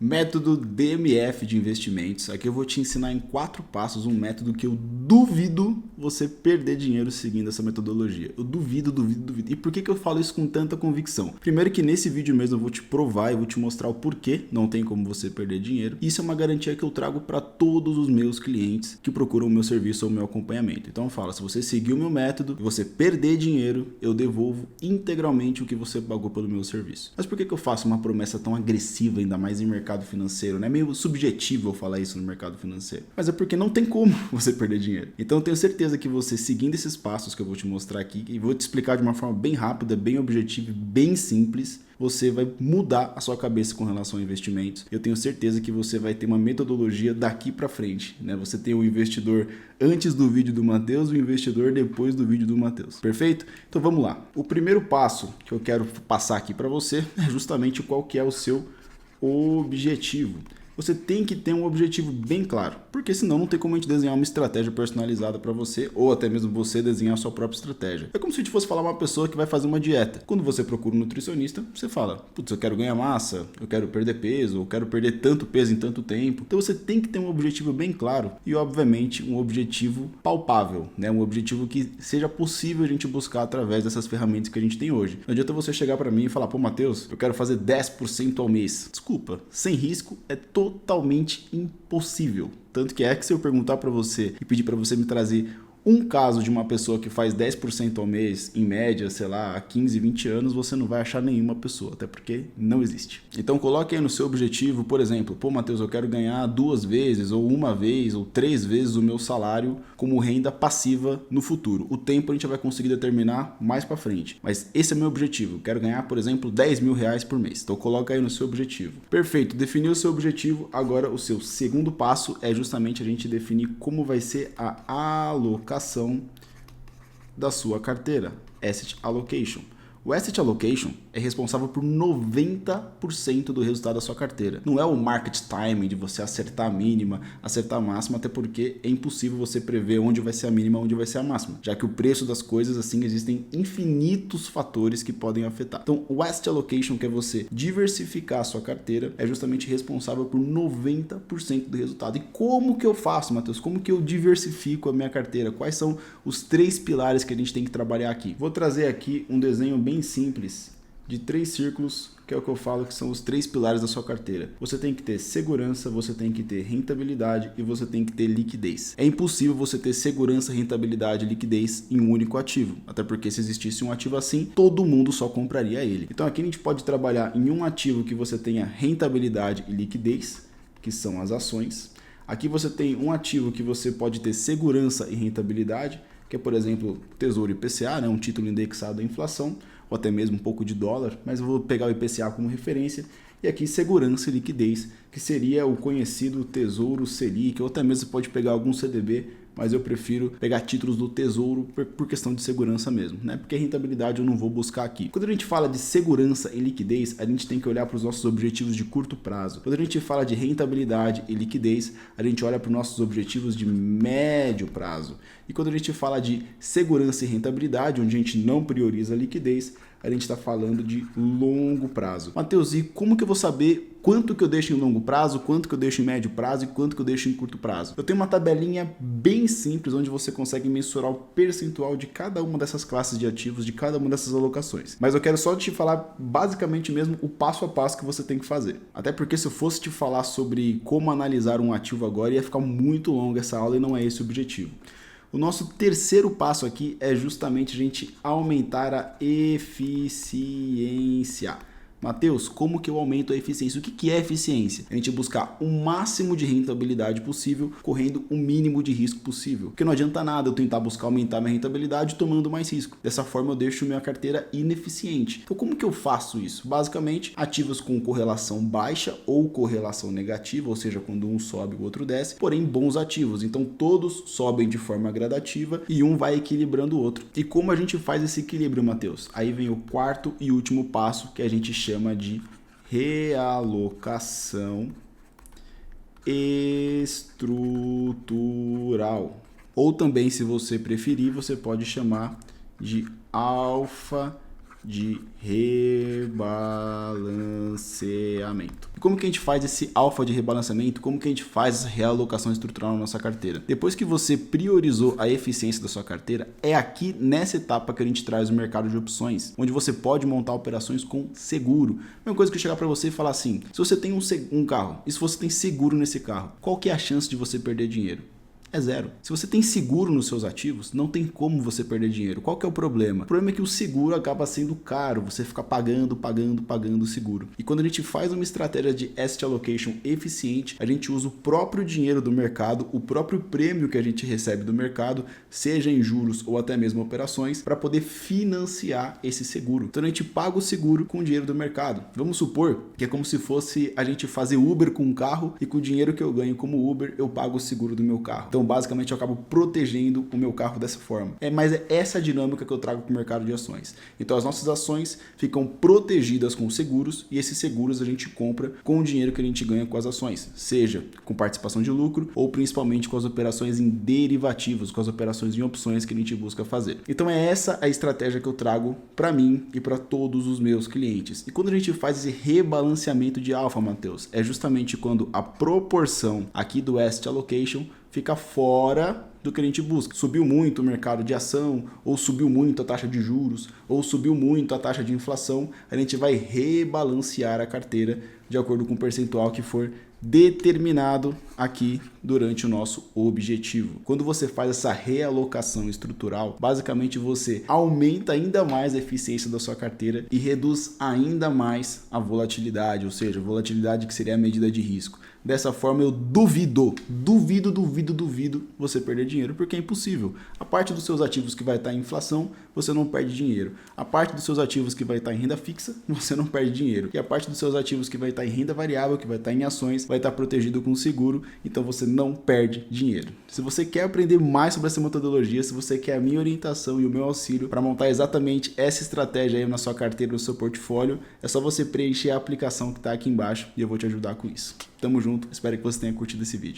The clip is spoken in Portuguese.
Método DMF de investimentos. Aqui eu vou te ensinar em 4 passos um método que eu duvido você perder dinheiro seguindo essa metodologia. Eu duvido. E por que eu falo isso com tanta convicção? Primeiro que nesse vídeo mesmo eu vou te provar, eu vou te mostrar o porquê não tem como você perder dinheiro. Isso é uma garantia que eu trago para todos os meus clientes que procuram o meu serviço ou o meu acompanhamento. Então eu falo, se você seguir o meu método e você perder dinheiro, eu devolvo integralmente o que você pagou pelo meu serviço. Mas por que eu faço uma promessa tão agressiva, ainda mais em mercado financeiro, né? É meio subjetivo eu falar isso no mercado financeiro, mas é porque não tem como você perder dinheiro. Então eu tenho certeza que você seguindo esses passos que eu vou te mostrar aqui, e vou te explicar de uma forma bem rápida, bem objetiva, bem simples, você vai mudar a sua cabeça com relação a investimentos. Eu tenho certeza que você vai ter uma metodologia daqui para frente, né? Você tem o investidor antes do vídeo do Matheus e o investidor depois do vídeo do Matheus. Perfeito? Então vamos lá. O primeiro passo que eu quero passar aqui para você é justamente qual que é o seu objetivo. Você tem que ter um objetivo bem claro, porque senão não tem como a gente desenhar uma estratégia personalizada para você, ou até mesmo você desenhar a sua própria estratégia. É como se a gente fosse falar uma pessoa que vai fazer uma dieta. Quando você procura um nutricionista, você fala, putz, eu quero ganhar massa, eu quero perder peso, eu quero perder tanto peso em tanto tempo. Então você tem que ter um objetivo bem claro e, obviamente, um objetivo palpável, né? Um objetivo que seja possível a gente buscar através dessas ferramentas que a gente tem hoje. Não adianta você chegar para mim e falar, pô, Matheus, eu quero fazer 10% ao mês. Desculpa, sem risco é totalmente impossível. Tanto que se eu perguntar para você e pedir para você me trazer um caso de uma pessoa que faz 10% ao mês, em média, sei lá, há 15, 20 anos, você não vai achar nenhuma pessoa, até porque não existe. Então coloque aí no seu objetivo, por exemplo, pô, Matheus, eu quero ganhar 2 vezes, ou 1 vez, ou 3 vezes o meu salário como renda passiva no futuro. O tempo a gente vai conseguir determinar mais para frente, mas esse é meu objetivo. Eu quero ganhar, por exemplo, 10 mil reais por mês. Então coloca aí no seu objetivo. Perfeito, definiu o seu objetivo, agora o seu segundo passo é justamente a gente definir como vai ser a alocação da sua carteira, Asset Allocation. O Asset Allocation é responsável por 90% do resultado da sua carteira. Não é o market timing de você acertar a mínima, acertar a máxima, até porque é impossível você prever onde vai ser a mínima, onde vai ser a máxima, já que o preço das coisas, assim, existem infinitos fatores que podem afetar. Então, o Asset Allocation, que é você diversificar a sua carteira, é justamente responsável por 90% do resultado. E como que eu faço, Matheus? Como que eu diversifico a minha carteira? Quais são os 3 pilares que a gente tem que trabalhar aqui? Vou trazer aqui um desenho bem simples de 3 círculos, que é o que eu falo que são os 3 pilares da sua carteira. Você tem que ter segurança, você tem que ter rentabilidade e você tem que ter liquidez. É impossível você ter segurança, rentabilidade e liquidez em um único ativo, até porque se existisse um ativo assim, todo mundo só compraria ele. Então aqui a gente pode trabalhar em um ativo que você tenha rentabilidade e liquidez, que são as ações. Aqui você tem um ativo que você pode ter segurança e rentabilidade, que é, por exemplo, Tesouro IPCA, né, um título indexado à inflação, ou até mesmo um pouco de dólar, mas eu vou pegar o IPCA como referência. E aqui segurança e liquidez, que seria o conhecido Tesouro Selic, ou até mesmo você pode pegar algum CDB, mas eu prefiro pegar títulos do Tesouro por questão de segurança mesmo, né? Porque rentabilidade eu não vou buscar aqui. Quando a gente fala de segurança e liquidez, a gente tem que olhar para os nossos objetivos de curto prazo. Quando a gente fala de rentabilidade e liquidez, a gente olha para os nossos objetivos de médio prazo. E quando a gente fala de segurança e rentabilidade, onde a gente não prioriza a liquidez, a gente está falando de longo prazo. Matheus, e como que eu vou saber quanto que eu deixo em longo prazo, quanto que eu deixo em médio prazo e quanto que eu deixo em curto prazo? Eu tenho uma tabelinha bem simples onde você consegue mensurar o percentual de cada uma dessas classes de ativos, de cada uma dessas alocações. Mas eu quero só te falar basicamente mesmo o passo a passo que você tem que fazer. Até porque se eu fosse te falar sobre como analisar um ativo agora, ia ficar muito longa essa aula e não é esse o objetivo. O nosso terceiro passo aqui é justamente a gente aumentar a eficiência. Matheus, como que eu aumento a eficiência? O que é eficiência? A gente buscar o máximo de rentabilidade possível, correndo o mínimo de risco possível. Porque não adianta nada eu tentar buscar aumentar minha rentabilidade tomando mais risco. Dessa forma eu deixo minha carteira ineficiente. Então como que eu faço isso? Basicamente, ativos com correlação baixa ou correlação negativa, ou seja, quando um sobe o outro desce, porém bons ativos. Então todos sobem de forma gradativa e um vai equilibrando o outro. E como a gente faz esse equilíbrio, Matheus? Aí vem o quarto e último passo que a gente chama de realocação estrutural. Ou também, se você preferir, você pode chamar de alfa de rebalanceamento. E como que a gente faz esse alfa de rebalanceamento? Como que a gente faz essa realocação estrutural na nossa carteira? Depois que você priorizou a eficiência da sua carteira, é aqui nessa etapa que a gente traz o mercado de opções, onde você pode montar operações com seguro. Uma coisa que eu chegar para você e falar assim, se você tem um carro e se você tem seguro nesse carro, qual que é a chance de você perder dinheiro? É zero. Se você tem seguro nos seus ativos, não tem como você perder dinheiro. Qual que é o problema? O problema é que o seguro acaba sendo caro, você fica pagando o seguro. E quando a gente faz uma estratégia de asset allocation eficiente, a gente usa o próprio dinheiro do mercado, o próprio prêmio que a gente recebe do mercado, seja em juros ou até mesmo operações, para poder financiar esse seguro. Então a gente paga o seguro com o dinheiro do mercado. Vamos supor que é como se fosse a gente fazer Uber com um carro e com o dinheiro que eu ganho como Uber, eu pago o seguro do meu carro. Então, basicamente, eu acabo protegendo o meu carro dessa forma. Mas é essa dinâmica que eu trago para o mercado de ações. Então, as nossas ações ficam protegidas com seguros e esses seguros a gente compra com o dinheiro que a gente ganha com as ações, seja com participação de lucro ou principalmente com as operações em derivativos, com as operações em opções que a gente busca fazer. Então, é essa a estratégia que eu trago para mim e para todos os meus clientes. E quando a gente faz esse rebalanceamento de alfa, Matheus, é justamente quando a proporção aqui do asset allocation fica fora do que a gente busca. Subiu muito o mercado de ação, ou subiu muito a taxa de juros, ou subiu muito a taxa de inflação, a gente vai rebalancear a carteira de acordo com o percentual que for determinado aqui durante o nosso objetivo. Quando você faz essa realocação estrutural, basicamente você aumenta ainda mais a eficiência da sua carteira e reduz ainda mais a volatilidade, ou seja, volatilidade que seria a medida de risco. Dessa forma eu duvido você perder dinheiro, porque é impossível. A parte dos seus ativos que vai estar em inflação, você não perde dinheiro. A parte dos seus ativos que vai estar em renda fixa, você não perde dinheiro. E a parte dos seus ativos que vai estar em renda variável, que vai estar em ações, vai estar protegido com seguro, então você não perde dinheiro. Se você quer aprender mais sobre essa metodologia, se você quer a minha orientação e o meu auxílio para montar exatamente essa estratégia aí na sua carteira, no seu portfólio, é só você preencher a aplicação que está aqui embaixo e eu vou te ajudar com isso. Tamo junto, espero que você tenha curtido esse vídeo.